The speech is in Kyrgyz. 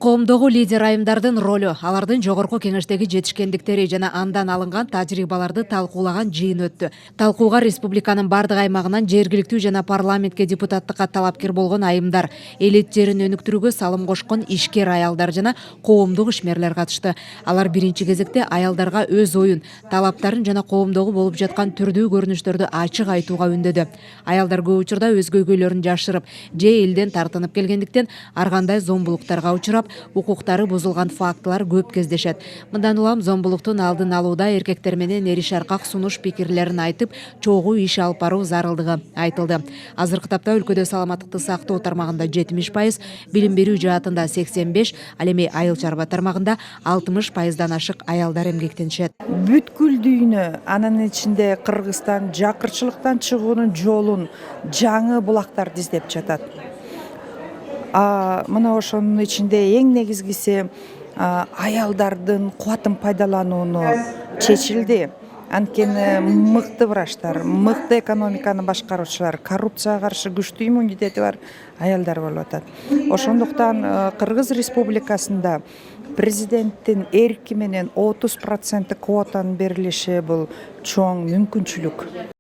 Коомдогу лидер айымдардын ролу, алардын жогорку кеңештеги жетишкендиктери жана андан алынган тажрыйбаларды талкуулаган жыйын өттү. Талкууга республиканын бардык аймагынан жергиликтүү жана парламентке депутаттыкка талапкер болгон айымдар, элет жерин өнүктүрүүгө салым кошкон ишкер аялдар жана коомдук ишмерлер катышты. Алар биринчи кезекте аялдарга өз оюн, талаптарын жана коомдогу болуп жаткан түрдүү көрүнүштөрдү ачык айтууга үндөдү. Аялдар көп учурда өз көйгөйлөрүн жашырып, же элден тартынып келгендиктен ар кандай зомбулуктарга учурап, укуктары бузулган фактылар көп кездешет. Мындан улам зомбулуктун алдын алууда эркектер менен эри шаркак сунуш пикирлерин айтып, чогуу иш алып баруу зарылдыгы айтылды. Азыркы тапта өлкөдө саламаттыкты сактоо тармагында 70%, билим берүү жаатында 85%, ал эми айыл чарба тармагында 60%дан ашык аялдар эмгектенишет. Бүткүл дүйнө, анын ичинде Кыргызстан жакырчылыктан чыгуунун жолун жаңы булактарды издеп жатат. Мына ошонун ичинде эң негизгиси аялдардын кубатын пайдаланууну чечилди. Анткени мыкты врачтар, мыкты экономиканы башкаруучулар, коррупцияга каршы күчтүү иммунитети бар аялдар болуп атат. Ошондуктан Кыргыз Республикасында президенттин эрки менен 30% квотанын берилиши бул чоң мүмкүнчүлүк.